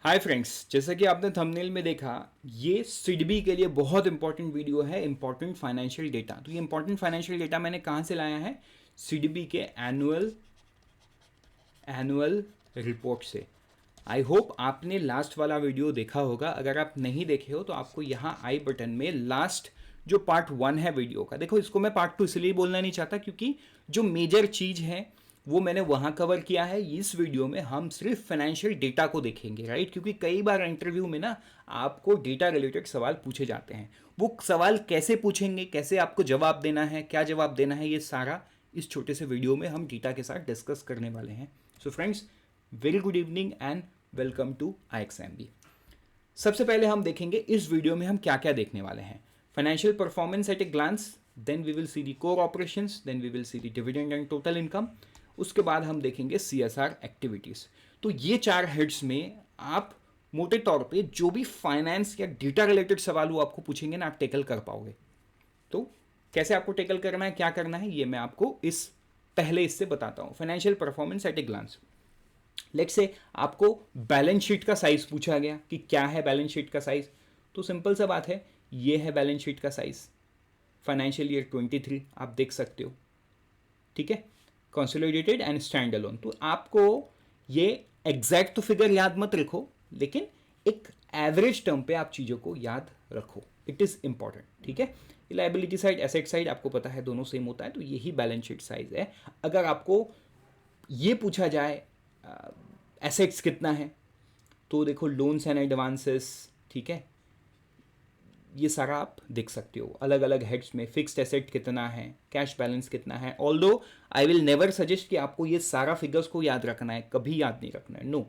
Hi friends, जैसा कि आपने थंबनेल में देखा, ये सिडबी के लिए बहुत इंपॉर्टेंट वीडियो है। Important financial data. तो ये इंपॉर्टेंट फाइनेंशियल डेटा मैंने कहाँ से लाया है? सिडबी के एनुअल एनुअल रिपोर्ट से। आई होप आपने लास्ट वाला वीडियो देखा होगा। अगर आप नहीं देखे हो तो आपको यहाँ आई बटन में लास्ट जो पार्ट 1 है वीडियो का, देखो इसको मैं पार्ट 2 इसलिए बोलना नहीं चाहता क्योंकि जो मेजर चीज है वो मैंने वहां कवर किया है। इस वीडियो में हम सिर्फ फाइनेंशियल डेटा को देखेंगे, राइट? क्योंकि कई बार इंटरव्यू में ना आपको डेटा रिलेटेड सवाल पूछे जाते हैं। वो सवाल कैसे पूछेंगे, कैसे आपको जवाब देना है, क्या जवाब देना है, ये सारा इस छोटे से वीडियो में हम डेटा के साथ डिस्कस करने वाले हैं। So friends, very good evening and welcome to IXMB। सबसे पहले हम देखेंगे इस वीडियो में हम क्या क्या देखने वाले हैं। Financial performance at a glance, then we will see the core operations, then we will see the dividend and total income. उसके बाद हम देखेंगे CSR एक्टिविटीज। तो ये 4 हेड्स में आप मोटे तौर पे जो भी फाइनेंस या डेटा रिलेटेड सवाल वो आपको पूछेंगे ना, आप टेकल कर पाओगे। तो कैसे आपको टेकल करना है, क्या करना है, ये मैं आपको इस पहले इससे बताता हूं। Financial performance at a glance, let's say आपको बैलेंस शीट का साइज पूछा गया कि क्या है बैलेंस शीट का साइज। तो सिंपल सा बात है, ये है बैलेंस शीट का साइज फाइनेंशियल ईयर 23, आप देख सकते हो, ठीक है। Consolidated and stand alone. तो आपको ये एग्जैक्ट तो फिगर याद मत रखो, लेकिन एक एवरेज टर्म पे आप चीजों को याद रखो, इट इज इंपॉर्टेंट, ठीक है। लायबिलिटी साइड, एसेट साइड आपको पता है दोनों सेम होता है, तो यही बैलेंस शीट साइज है। अगर आपको ये पूछा जाए एसेट्स कितना है, तो देखो लोन्स एंड एडवांसेस, ठीक है, ये सारा आप देख सकते हो अलग अलग हेड्स में। फिक्स्ड एसेट कितना है, कैश बैलेंस कितना है। Although I will never suggest कि आपको ये सारा फिगर्स को याद रखना है, कभी याद नहीं रखना है, नो।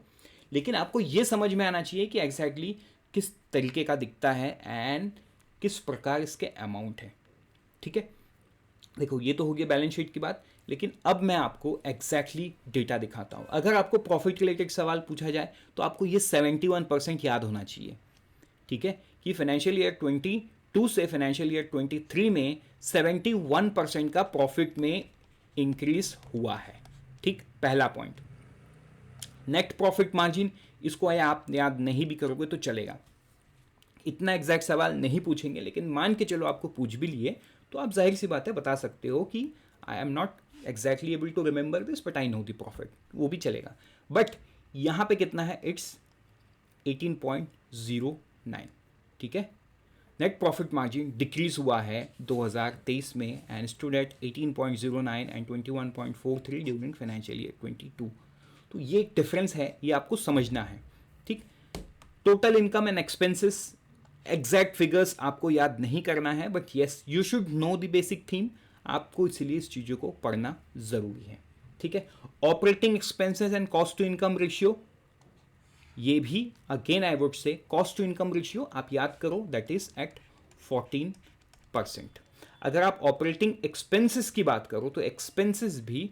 लेकिन आपको ये समझ में आना चाहिए कि एग्जैक्टली किस तरीके का दिखता है एंड किस प्रकार इसके अमाउंट है, ठीक है। देखो ये तो हो गया बैलेंस शीट की बात, लेकिन अब मैं आपको एग्जैक्टली डेटा दिखाता हूं। अगर आपको प्रॉफिट रिलेटेड सवाल पूछा जाए तो आपको ये 71% याद होना चाहिए, ठीक है, कि फाइनेंशियल ईयर 22 से फाइनेंशियल ईयर 23 में 71% का प्रॉफिट में इंक्रीज हुआ है, ठीक। पहला पॉइंट। नेट प्रॉफिट मार्जिन, इसको आप याद नहीं भी करोगे तो चलेगा, इतना एग्जैक्ट सवाल नहीं पूछेंगे, लेकिन मान के चलो आपको पूछ भी लिए तो आप जाहिर सी बात है बता सकते हो कि I am not exactly able to remember this but I know the profit, वो भी चलेगा। बट यहां पे कितना है, इट्स 18.09, ठीक है। नेट प्रॉफिट मार्जिन डिक्रीज हुआ है 2023 में and stood at 18.09 and 21.43 during financial year 22। तो ये डिफरेंस है, ये आपको समझना है, ठीक। Total income and expenses, exact figures आपको याद नहीं करना है, but yes you should know the basic theme. आपको इसलिए इस चीज़ों को पढ़ना जरूरी है, ठीक है। Operating expenses and cost to income ratio, ये भी again I would say cost to income ratio आप याद करो, दैट इज एट 14%। अगर आप ऑपरेटिंग एक्सपेंसेस की बात करो तो एक्सपेंसेस भी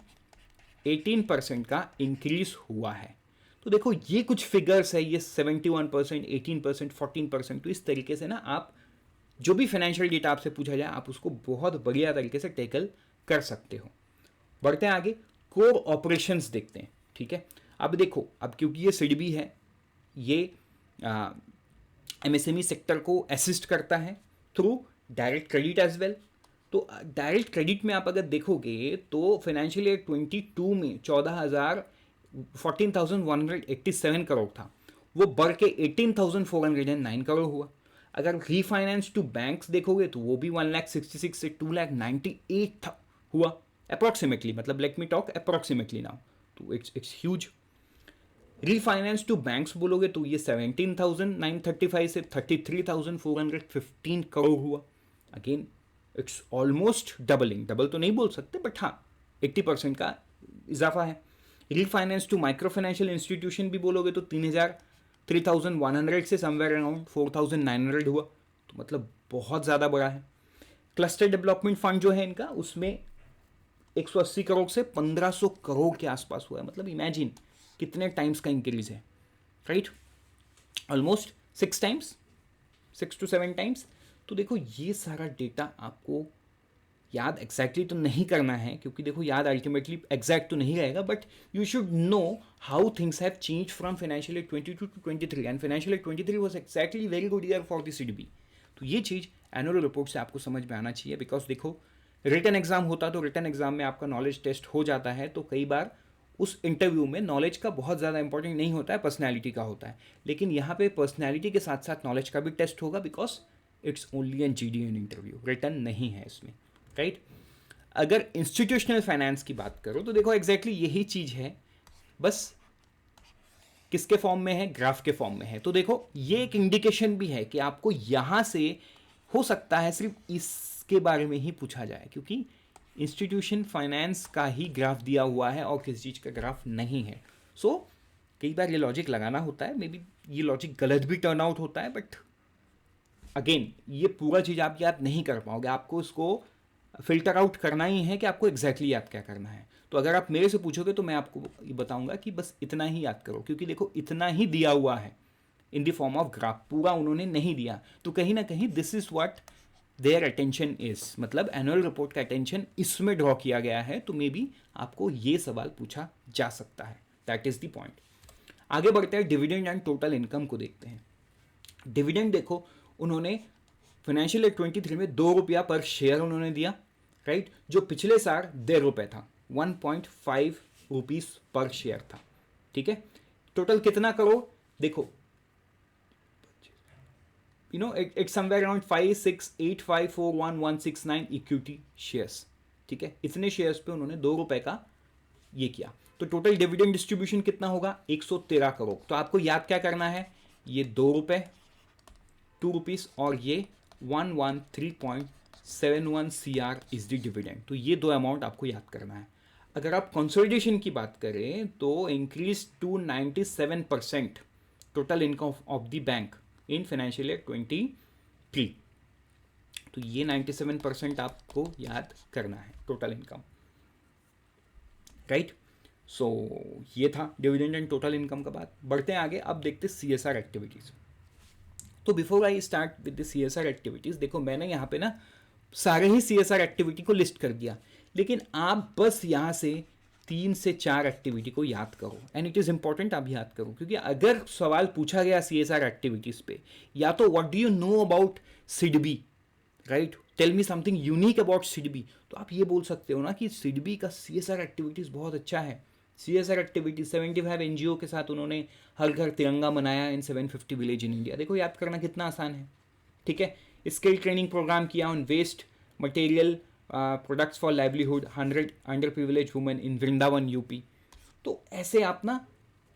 18% का इंक्रीज हुआ है। तो देखो ये कुछ फिगर्स है, ये 71%, 18%, 14%। तो इस तरीके से ना आप जो भी फाइनेंशियल डेटा आपसे पूछा जाए आप उसको बहुत बढ़िया तरीके से टैकल कर सकते हो। बढ़ते हैं आगे, कोर ऑपरेशंस देखते हैं, ठीक है। अब देखो, अब क्योंकि ये सिडबी है, ये MSME सेक्टर को असिस्ट करता है through direct credit as well. तो डायरेक्ट क्रेडिट में आप अगर देखोगे तो फाइनेंशियल ईयर 22 में 14,187 करोड़ था, वो बढ़ के 18,409 करोड़ हुआ। अगर रीफाइनेंस टू बैंक्स देखोगे तो वो भी 1,66,000 से 2,98,000 हुआ अप्रॉक्सीमेटली, मतलब let me talk approximately now, तो it's huge. Refinance to banks बोलोगे तो ये 17,935 से 33,415 करोड़ हुआ। Again it's almost doubling, double तो नहीं बोल सकते बट हाँ 80% का इजाफा है। Refinance to micro financial institution भी बोलोगे तो 3,100 से समवेयर अराउंड 4,900 हुआ, तो मतलब बहुत ज़्यादा बड़ा है। क्लस्टर डेवलपमेंट फंड जो है इनका, उसमें 180 करोड़ से 1,500 करोड़ के आसपास हुआ है। मतलब इमेजिन कितने टाइम्स का इंक्रीज है, right, almost 6 times, 6 to 7 times. तो देखो ये सारा डेटा आपको याद एग्जैक्टली तो नहीं करना है, क्योंकि देखो याद अल्टीमेटली एग्जैक्ट तो नहीं रहेगा, but you should know how things have change from financial year 22 to 23, and financial year 23 was exactly very good year for the SIDBI. तो ये चीज़ एनुअल रिपोर्ट से आपको समझ में आना चाहिए, बिकॉज देखो रिटन एग्जाम होता तो रिटन एग्जाम में आपका नॉलेज टेस्ट हो जाता है, तो कई बार उस इंटरव्यू में नॉलेज का बहुत ज़्यादा इंपॉर्टेंट नहीं होता है, पर्सनैलिटी का होता है। लेकिन यहाँ पे पर्सनैलिटी के साथ साथ नॉलेज का भी टेस्ट होगा, because it's only an GDN interview, written नहीं है इसमें, राइट। अगर इंस्टीट्यूशनल फाइनेंस की बात करो तो देखो एग्जैक्टली यही चीज़ है, बस किसके फॉर्म में है, ग्राफ के फॉर्म में है। तो देखो ये एक इंडिकेशन भी है कि आपको यहाँ से हो सकता है सिर्फ इसके बारे में ही पूछा जाए, क्योंकि इंस्टीट्यूशन फाइनेंस का ही ग्राफ दिया हुआ है और किसी चीज़ का ग्राफ नहीं है। सो कई बार ये लॉजिक लगाना होता है, मे बी ये लॉजिक गलत भी टर्न आउट होता है, बट अगेन ये पूरा चीज़ आप याद नहीं कर पाओगे, आपको इसको फिल्टर आउट करना ही है कि आपको एग्जैक्टली याद क्या करना है। तो अगर आप मेरे से पूछोगे तो मैं आपको ये बताऊंगा कि बस इतना ही याद करो, क्योंकि देखो इतना ही दिया हुआ है in the form of graph, पूरा उन्होंने नहीं दिया। तो कहीं ना कहीं this is what their attention is, मतलब एनुअल रिपोर्ट का अटेंशन इसमें ड्रॉ किया गया है। तो मे बी आपको ये सवाल पूछा जा सकता है, दैट इज द पॉइंट। आगे बढ़ते हैं, डिविडेंड एंड टोटल इनकम को देखते हैं। डिविडेंड देखो उन्होंने फाइनेंशियल ईयर 23 में 2 रुपया पर शेयर उन्होंने दिया, राइट, जो पिछले साल 1.5 रुपये था, 1.5 रुपीज़ पर शेयर था, ठीक है। टोटल कितना करोड़, देखो you know it's somewhere around 568541169 equity shares, ठीक है। इतने शेयर्स पे उन्होंने 2 रुपए का ये किया, तो टोटल डिविडेंड डिस्ट्रीब्यूशन कितना होगा, 113 करोड़। तो आपको याद क्या करना है, ये 2 रुपए 2 रुपीज़ और ये 113.71 CR इज द डिविडेंड। तो ये दो अमाउंट आपको याद करना है। अगर आप कंसोलिडेशन की बात करें तो increase to 97% total income of the bank in financial year 23। तो ये 97% आपको याद करना है टोटल इनकम, राइट। सो ये था डिविडेंड एंड टोटल इनकम का बात। बढ़ते हैं आगे, अब देखते हैं CSR एक्टिविटीज़। तो before I start with the CSR activities, देखो मैंने यहाँ पे ना सारे ही CSR एक्टिविटी को लिस्ट कर दिया, लेकिन आप बस यहाँ से 3 से 4 एक्टिविटी को याद करो, एंड इट इज़ इंपॉर्टेंट आप याद करो, क्योंकि अगर सवाल पूछा गया CSR एक्टिविटीज़ पे, या तो what do you know about SIDBI, right, tell me something unique about SIDBI, तो आप ये बोल सकते हो ना कि सिडबी का CSR एक्टिविटीज़ बहुत अच्छा है। CSR एक्टिविटी 75 NGO के साथ उन्होंने हर घर तिरंगा मनाया इन 750 विलेज इन इंडिया। देखो याद करना कितना आसान है, ठीक है। स्किल ट्रेनिंग प्रोग्राम किया on waste material products for livelihood 100 under privilege women in Vrindavan UP। तो ऐसे आप ना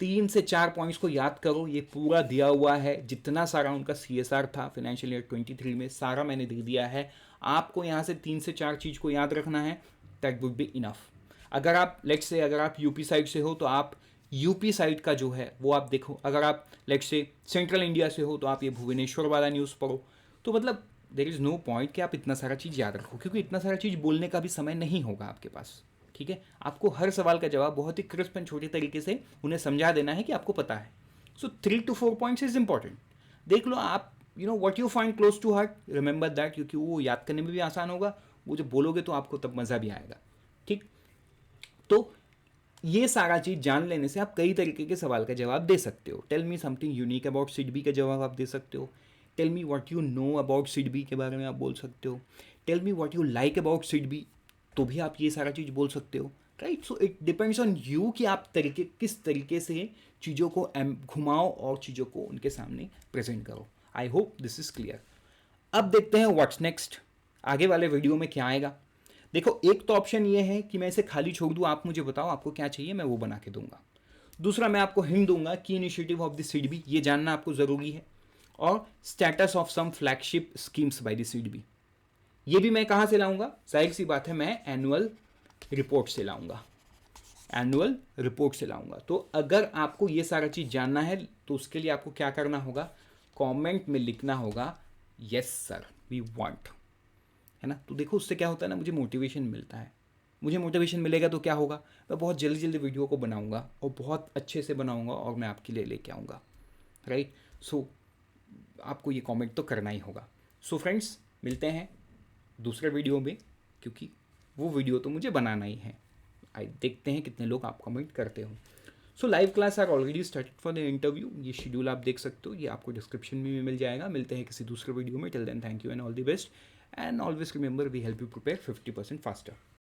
3 से 4 पॉइंट्स को याद करो, ये पूरा दिया हुआ है, जितना सारा उनका CSR था फाइनेंशियल ईयर 23 में सारा मैंने दे दिया है। आपको यहाँ से 3 से 4 चीज़ को याद रखना है, दैट वुड बी इनफ। अगर आप लेट्स से अगर आप UP साइड से हो तो आप UP साइड का जो है वो आप देखो, अगर आप लेट्स से सेंट्रल इंडिया से हो तो आप ये भुवनेश्वर वाला न्यूज़ पढ़ो। तो मतलब देयर इज़ नो पॉइंट कि आप इतना सारा चीज़ याद रखो, क्योंकि इतना सारा चीज़ बोलने का भी समय नहीं होगा आपके पास, ठीक है। आपको हर सवाल का जवाब बहुत ही क्रिस्प एंड छोटे तरीके से उन्हें समझा देना है कि आपको पता है। So 3 to 4 points is important. देख लो आप, you know what you find close to heart, remember that, क्योंकि वो याद करने में भी आसान होगा, वो जब बोलोगे तो आपको तब मज़ा भी आएगा, ठीक। तो ये सारा चीज़ जान लेने से आप कई तरीके के सवाल का जवाब दे सकते हो। Tell me something unique about SIDBI का जवाब आप दे सकते हो। Tell me what you know about SIDBI के बारे में आप बोल सकते हो। Tell me what you like about SIDBI, तो भी आप ये सारा चीज़ बोल सकते हो, right. So it depends on you कि आप किस तरीके से चीज़ों को घुमाओ और चीज़ों को उनके सामने प्रेजेंट करो। I hope this is clear. अब देखते हैं व्हाट्स नेक्स्ट, आगे वाले वीडियो में क्या आएगा। देखो एक तो ऑप्शन ये है कि मैं इसे खाली छोड़ दूँ, आप मुझे बताओ आपको क्या चाहिए, मैं वो बना के दूंगा। दूसरा मैं आपको हिंट दूंगा की इनिशिएटिव ऑफ द सिडबी, ये जानना आपको ज़रूरी है, और status of some flagship schemes by the SIDBI, ये भी मैं कहाँ से लाऊंगा, जाहिर सी बात है मैं एनुअल रिपोर्ट से लाऊंगा, एनुअल रिपोर्ट से लाऊंगा। तो अगर आपको ये सारा चीज़ जानना है तो उसके लिए आपको क्या करना होगा, कमेंट में लिखना होगा यस सर वी वांट, है ना। तो देखो उससे क्या होता है ना, मुझे मोटिवेशन मिलता है, मुझे मोटिवेशन मिलेगा तो क्या होगा, मैं बहुत जल्दी जल्दी वीडियो को बनाऊंगा और बहुत अच्छे से बनाऊंगा और मैं आपके लिए लेके आऊँगा, राइट। सो आपको ये कमेंट तो करना ही होगा। सो फ्रेंड्स मिलते हैं दूसरे वीडियो में, क्योंकि वो वीडियो तो मुझे बनाना ही है। देखते हैं कितने लोग आप कमेंट करते हो। So live class are already started for the interview. ये शेड्यूल आप देख सकते हो, ये आपको डिस्क्रिप्शन में भी मिल जाएगा। मिलते हैं किसी दूसरे वीडियो में। Till then thank you and all the best, and always remember we help you prepare 50% faster.